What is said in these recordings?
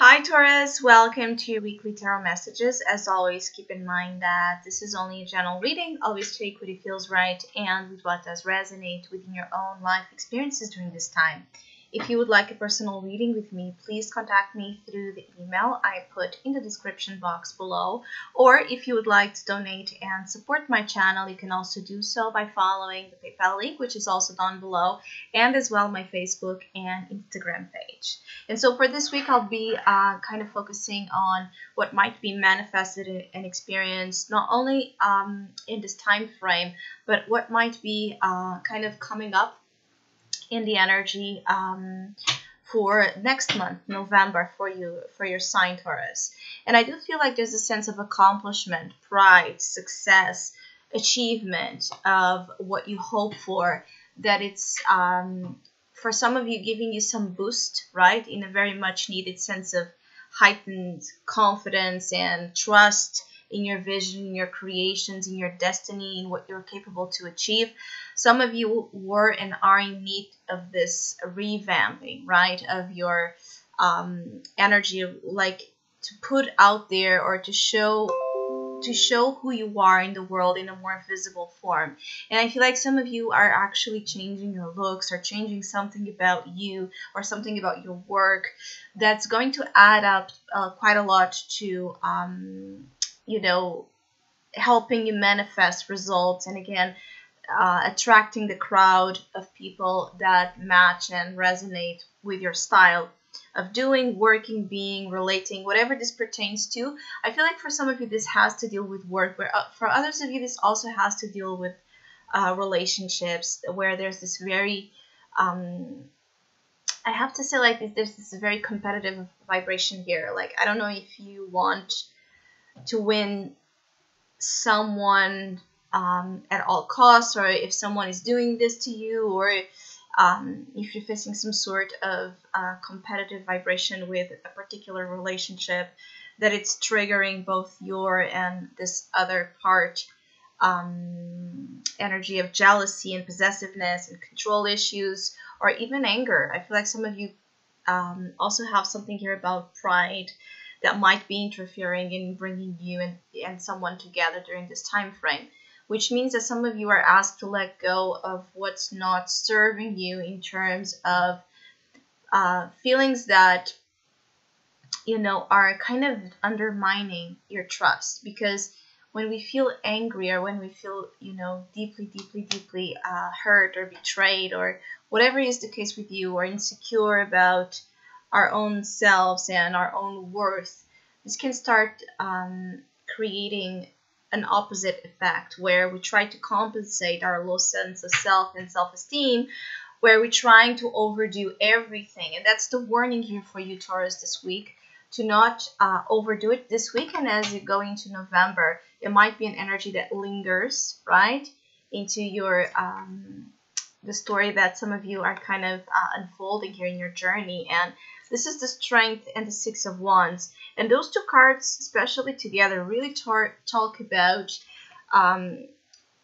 Hi Taurus, welcome to your weekly tarot messages. As always, keep in mind that this is only a general reading. Always take what feels right and with what does resonate within your own life experiences during this time. If you would like a personal reading with me, please contact me through the email I put in the description box below. Or if you would like to donate and support my channel, you can also do so by following the PayPal link, which is also down below, and as well my Facebook and Instagram page. And so for this week, I'll be kind of focusing on what might be manifested and experienced, not only in this time frame, but what might be kind of coming up in the energy for next month, November, for your sign, Taurus. And I do feel like there's a sense of accomplishment, pride, success, achievement of what you hope for, that it's for some of you giving you some boost, right, in a very much needed sense of heightened confidence and trust in your vision, in your creations, in your destiny, in what you're capable to achieve. Some of you were and are in need of this revamping, right, of your energy, like to put out there or to show who you are in the world in a more visible form. And I feel like some of you are actually changing your looks or changing something about you or something about your work that's going to add up quite a lot to helping you manifest results, and again attracting the crowd of people that match and resonate with your style of doing, working, being, relating, whatever this pertains to. I feel like for some of you this has to deal with work, where for others of you this also has to deal with relationships, where there's this very I have to say, like, there's this very competitive vibration here. Like, I don't know if you want to win someone at all costs, or if someone is doing this to you, or if you're facing some sort of competitive vibration with a particular relationship, that it's triggering both your and this other part energy of jealousy and possessiveness and control issues, or even anger. I feel like some of you also have something here about pride that might be interfering in bringing you and someone together during this time frame, which means that some of you are asked to let go of what's not serving you in terms of feelings that are kind of undermining your trust. Because when we feel angry, or when we feel deeply hurt or betrayed, or whatever is the case with you, or insecure about our own selves and our own worth, this can start creating an opposite effect, where we try to compensate our low sense of self and self-esteem, where we're trying to overdo everything. And that's the warning here for you, Taurus, this week, to not overdo it this week. And as you go into November, it might be an energy that lingers, right, into your the story that some of you are kind of unfolding here in your journey. And this is the Strength and the Six of Wands. And those two cards, especially together, really talk about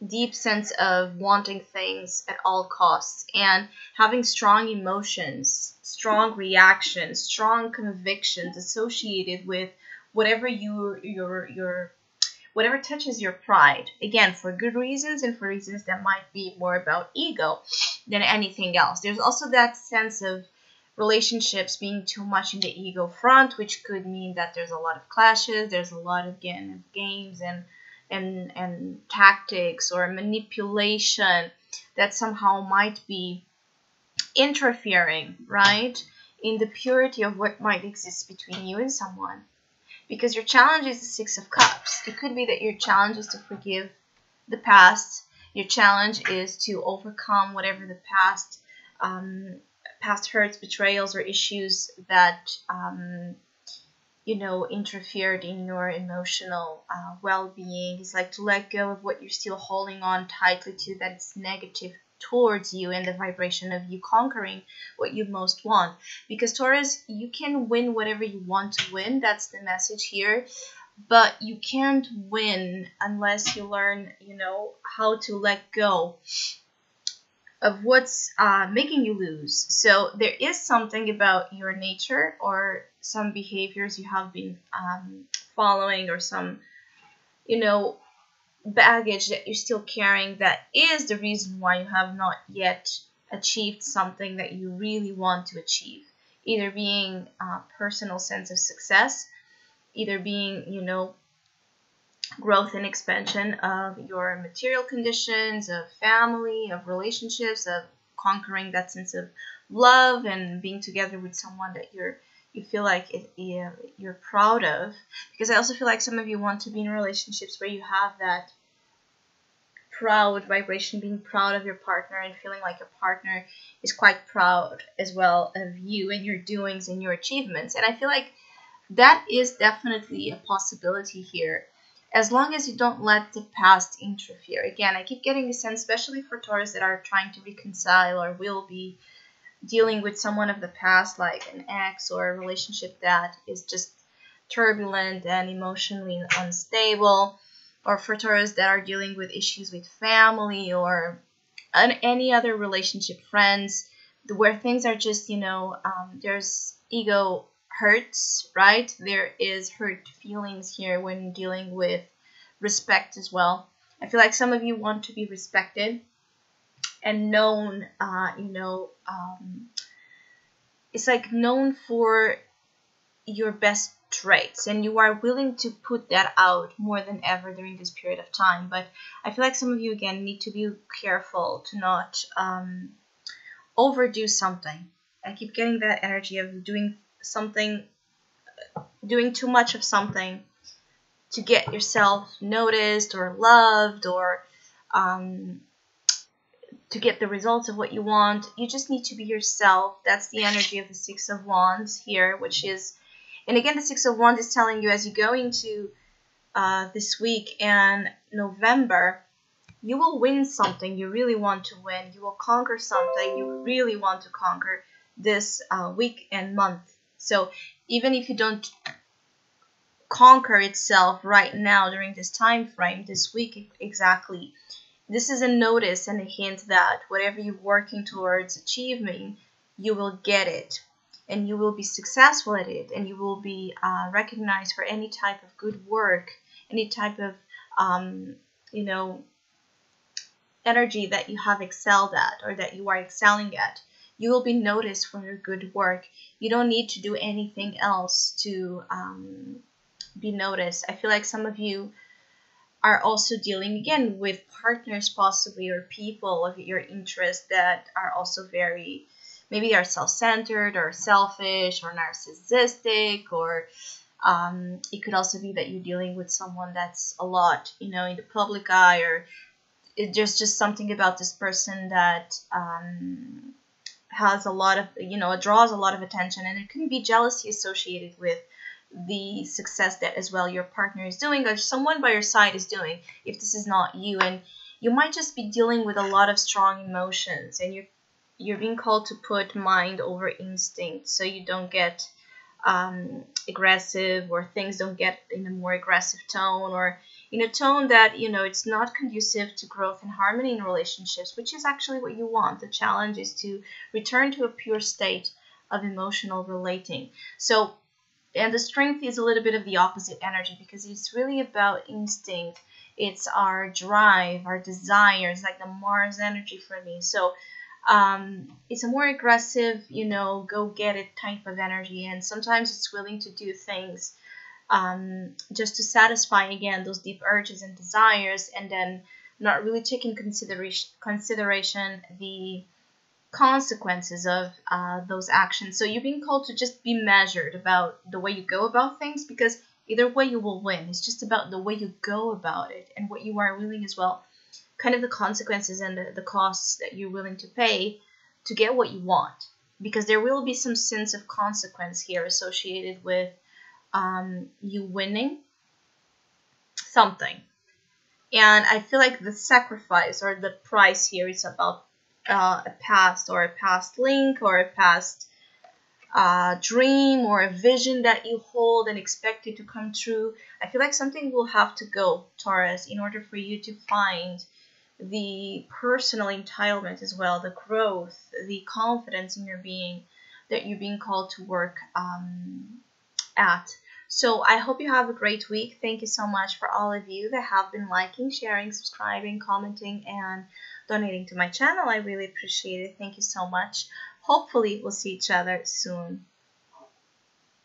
deep sense of wanting things at all costs, and having strong emotions, strong reactions, strong convictions associated with whatever whatever touches your pride. Again, for good reasons, and for reasons that might be more about ego than anything else. There's also that sense of relationships being too much in the ego front, which could mean that there's a lot of clashes, there's a lot of games and tactics or manipulation that somehow might be interfering, right, in the purity of what might exist between you and someone. Because your challenge is the Six of Cups. It could be that your challenge is to forgive the past. Your challenge is to overcome whatever the past hurts, betrayals, or issues that interfered in your emotional well-being. It's like to let go of what you're still holding on tightly to, that it's negative towards you, and the vibration of you conquering what you most want. Because Taurus, you can win whatever you want to win. That's the message here. But you can't win unless you learn, how to let go of what's making you lose. So there is something about your nature or some behaviors you have been following, or some, you know, baggage that you're still carrying, that is the reason why you have not yet achieved something that you really want to achieve. Either being a personal sense of success, either being, growth and expansion of your material conditions, of family, of relationships, of conquering that sense of love and being together with someone that you feel like you're proud of. Because I also feel like some of you want to be in relationships where you have that proud vibration, being proud of your partner and feeling like your partner is quite proud as well of you and your doings and your achievements. And I feel like that is definitely a possibility here, as long as you don't let the past interfere. Again, I keep getting a sense, especially for Taurus that are trying to reconcile or will be dealing with someone of the past, like an ex or a relationship that is just turbulent and emotionally unstable, or for Taurus that are dealing with issues with family or any other relationship, friends, where things are just, there's ego hurts, right? There is hurt feelings here when dealing with respect as well. I feel like some of you want to be respected and known, it's like known for your best traits, and you are willing to put that out more than ever during this period of time. But I feel like some of you again need to be careful to not overdo something. I keep getting that energy of doing too much of something to get yourself noticed or loved, or to get the results of what you want. You just need to be yourself. That's the energy of the Six of Wands here, which is, and again, the Six of Wands is telling you as you go into this week and November, you will win something you really want to win. You will conquer something you really want to conquer this week and month. So even if you don't conquer itself right now during this time frame, this week exactly, this is a notice and a hint that whatever you're working towards achieving, you will get it, and you will be successful at it, and you will be recognized for any type of good work, any type of energy that you have excelled at or that you are excelling at. You will be noticed for your good work. You don't need to do anything else to be noticed. I feel like some of you are also dealing again with partners possibly, or people of your interest that are also very, maybe are self-centered or selfish or narcissistic, or it could also be that you're dealing with someone that's a lot, in the public eye, or there's just something about this person that has a lot of, it draws a lot of attention, and there can be jealousy associated with the success that as well your partner is doing, or someone by your side is doing, if this is not you. And you might just be dealing with a lot of strong emotions, and you're being called to put mind over instinct, so you don't get aggressive, or things don't get in a more aggressive tone, or in a tone that it's not conducive to growth and harmony in relationships, which is actually what you want. The challenge is to return to a pure state of emotional relating. So, and the strength is a little bit of the opposite energy, because it's really about instinct. It's our drive, our desires, like the Mars energy for me. So it's a more aggressive, go get it type of energy. And sometimes it's willing to do things just to satisfy, again, those deep urges and desires, and then not really taking consideration the consequences of those actions. So you're being called to just be measured about the way you go about things, because either way you will win. It's just about the way you go about it and what you are willing as well, kind of the consequences and the costs that you're willing to pay to get what you want, because there will be some sense of consequence here associated with you winning something. And I feel like the sacrifice or the price here is about a past link, or a past dream, or a vision that you hold and expect it to come true. I feel like something will have to go, Taurus, in order for you to find the personal entitlement as well, the growth, the confidence in your being that you're being called to work at. So I hope you have a great week. Thank you so much for all of you that have been liking, sharing, subscribing, commenting, and donating to my channel. I really appreciate it. Thank you so much. Hopefully, we'll see each other soon.